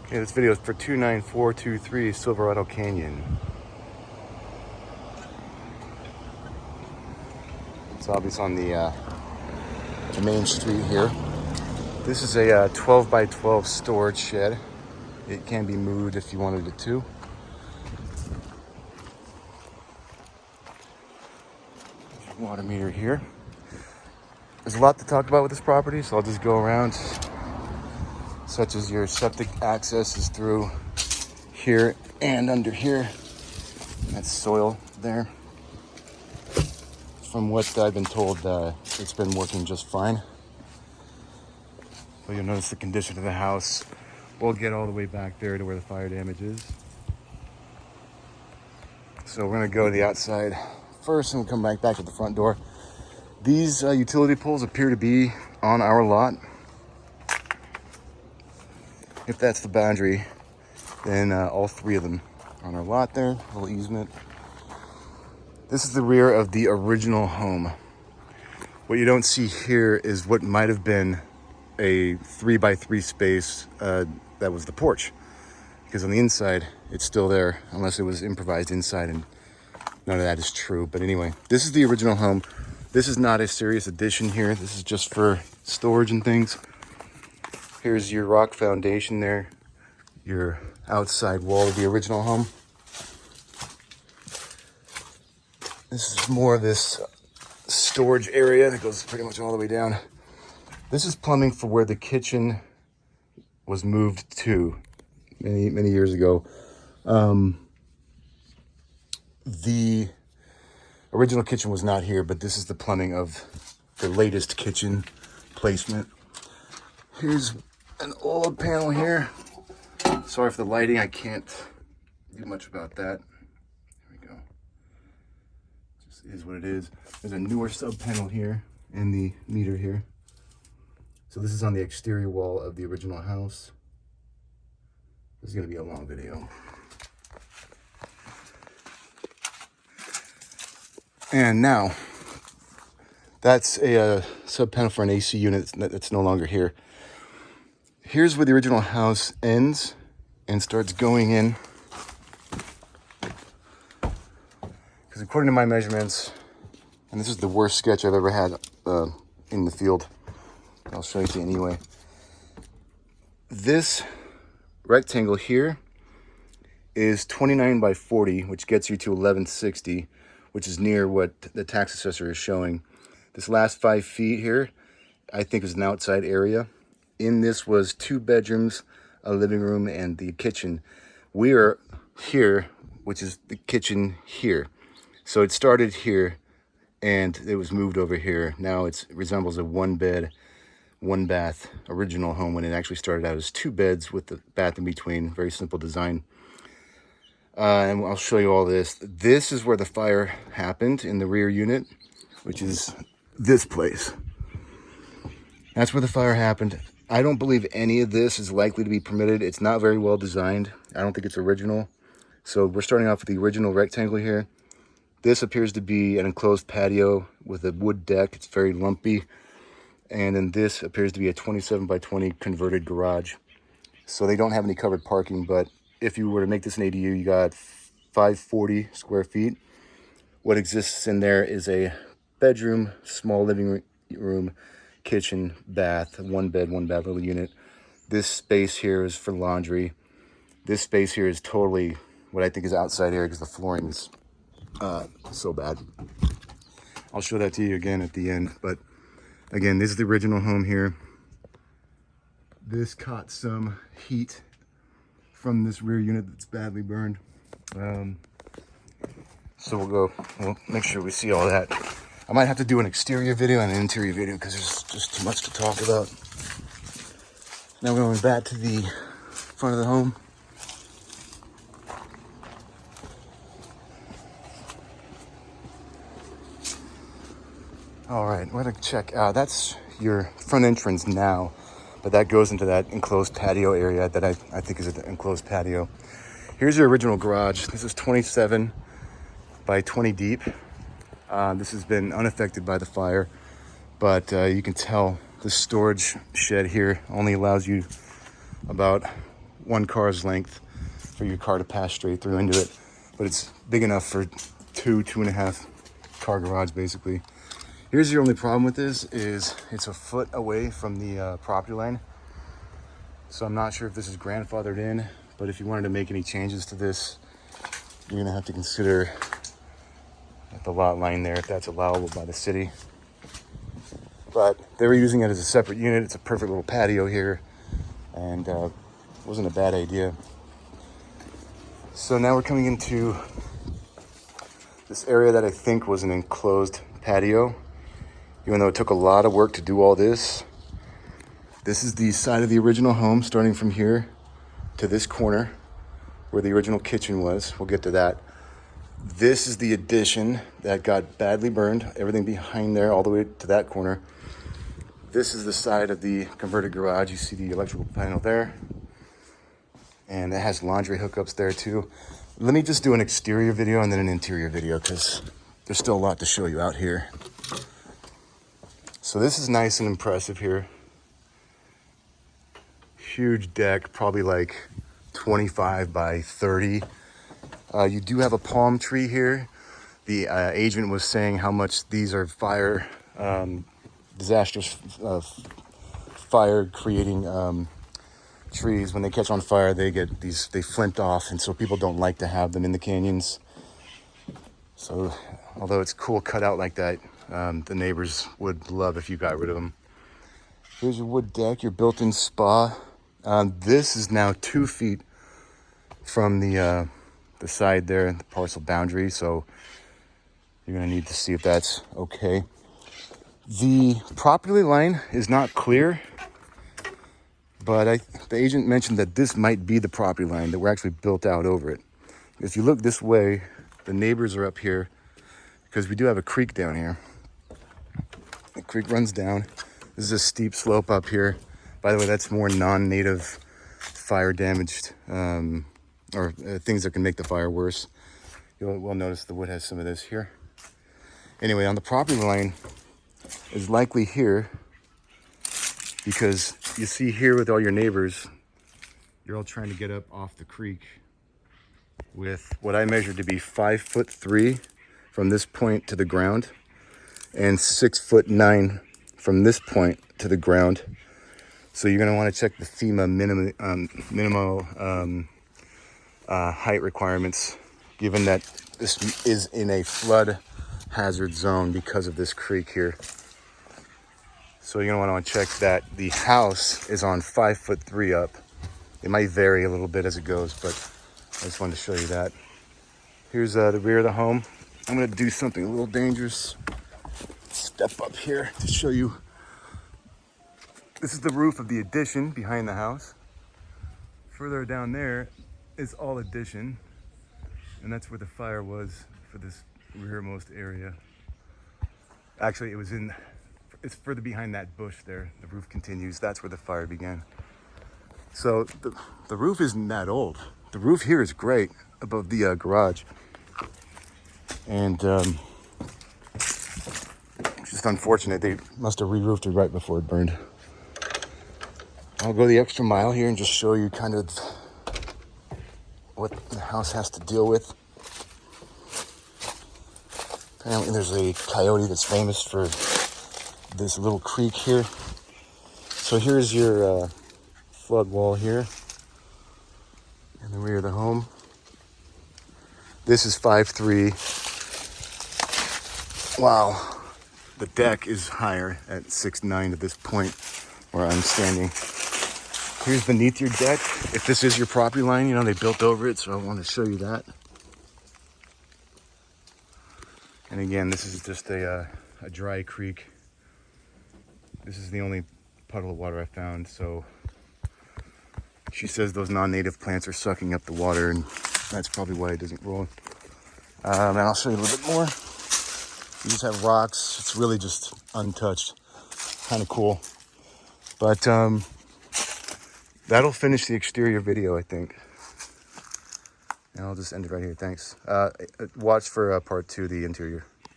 Okay, this video is for 29423 Silverado Canyon. It's obvious on the main street here. This is a 12 by 12 storage shed. It can be moved if you wanted it to. There's your water meter here. There's a lot to talk about with this property, so I'll just go around, such as your septic access is through here and under here. That's soil there. From what I've been told, it's been working just fine. But you'll notice the condition of the house. We'll get all the way back there to where the fire damage is. So we're gonna go to the outside first and we'll come back to the front door. These utility poles appear to be on our lot. If that's the boundary, then all three of them are on our lot there, little easement. This is the rear of the original home. What you don't see here is what might have been a 3x3 space that was the porch. Because on the inside, it's still there, unless it was improvised inside, and none of that is true. But anyway, this is the original home. This is not a serious addition here. This is just for storage and things. Here's your rock foundation there, your outside wall of the original home. This is more of this storage area that goes pretty much all the way down. This is plumbing for where the kitchen was moved to many years ago. The original kitchen was not here, but this is the plumbing of the latest kitchen placement. Here's an old panel here. Sorry for the lighting, I can't do much about that. There we go. Just is what it is. There's a newer sub panel here and the meter here. So this is on the exterior wall of the original house. This is gonna be a long video. And now, that's a sub panel for an AC unit that's no longer here. Here's where the original house ends and starts going in. Because according to my measurements, and this is the worst sketch I've ever had in the field. I'll show you anyway. This rectangle here is 29 by 40, which gets you to 1160, which is near what the tax assessor is showing. This last 5 feet here, I think is an outside area. In this was 2 bedrooms, a living room, and the kitchen. We are here, which is the kitchen here. So it started here and it was moved over here. Now it resembles a 1 bed, 1 bath original home when it actually started out as 2 beds with the bath in between. Very simple design. And I'll show you all this. This is where the fire happened in the rear unit, which is this place. That's where the fire happened. I don't believe any of this is likely to be permitted. It's not very well designed. I don't think it's original. So we're starting off with the original rectangle here. This appears to be an enclosed patio with a wood deck. It's very lumpy. And then this appears to be a 27 by 20 converted garage. So they don't have any covered parking, but if you were to make this an ADU, you got 540 square feet. What exists in there is a bedroom, small living room, kitchen, bath, 1 bed, 1 bath little unit. This space here is for laundry. This space here is totally what I think is outside area because the flooring is so bad. I'll show that to you again at the end, but again, this is the original home here. This caught some heat from this rear unit that's badly burned. So we'll make sure we see all that. I might have to do an exterior video and an interior video because there's just too much to talk about. Now we're going back to the front of the home. All right, we're gonna check. That's your front entrance now, but that goes into that enclosed patio area that I think is an enclosed patio. Here's your original garage. This is 27 by 20 deep. This has been unaffected by the fire, but you can tell the storage shed here only allows you about one car's length for your car to pass straight through into it, but it's big enough for two and a half car garage basically. Here's your only problem with this is it's a foot away from the property line. So I'm not sure if this is grandfathered in, but if you wanted to make any changes to this, you're gonna have to consider at the lot line there if that's allowable by the city. But they were using it as a separate unit. It's a perfect little patio here, and wasn't a bad idea. So now we're coming into this area that I think was an enclosed patio, even though it took a lot of work to do all this. This is the side of the original home, starting from here to this corner where the original kitchen was. We'll get to that. This is the addition that got badly burned. Everything behind there, all the way to that corner. This is the side of the converted garage. You see the electrical panel there. And it has laundry hookups there too. Let me just do an exterior video and then an interior video because there's still a lot to show you out here. So this is nice and impressive here. Huge deck, probably like 25 by 30. You do have a palm tree here. The agent was saying how much these are fire, disastrous fire creating trees. When they catch on fire, they get they flint off, and so people don't like to have them in the canyons. So although it's cool cut out like that, the neighbors would love if you got rid of them. Here's your wood deck, your built-in spa. This is now 2 feet from the side there, the parcel boundary, so you're gonna need to see if that's okay. The property line is not clear, but the agent mentioned that this might be the property line, that we're actually built out over it. If you look this way, the neighbors are up here because we do have a creek down here. The creek runs down. This is a steep slope up here. By the way, that's more non-native fire damaged or things that can make the fire worse. You'll notice the wood has some of this here. Anyway, on the property line is likely here because you see here with all your neighbors, you're all trying to get up off the creek with what I measured to be 5'3" from this point to the ground and 6'9" from this point to the ground. So you're going to want to check the FEMA minimal height requirements, given that this is in a flood hazard zone because of this creek here. So you're going to want to check that the house is on 5'3" up. It might vary a little bit as it goes, but I just wanted to show you that. Here's the rear of the home. I'm going to do something a little dangerous. Step up here to show you. This is the roof of the addition behind the house. Further down there is all addition, and that's where the fire was for this rearmost area. Actually, it's further behind that bush there. The roof continues. That's where the fire began. So the roof isn't that old. The roof here is great above the garage. And it's just unfortunate. They must have re-roofed it right before it burned. I'll go the extra mile here and just show you kind of what the house has to deal with. Apparently there's a coyote that's famous for this little creek here. So here's your flood wall here in the rear of the home. This is 5'3". Wow, the deck is higher at 6'9" at this point where I'm standing. Here's beneath your deck. If this is your property line, you know, they built over it, so I want to show you that. And again, this is just a dry creek. This is the only puddle of water I found, so she says those non-native plants are sucking up the water, and that's probably why it doesn't roll. And I'll show you a little bit more. You just have rocks. It's really just untouched. Kind of cool. But that'll finish the exterior video, I think. And I'll just end it right here. Thanks. Watch for part 2, the interior.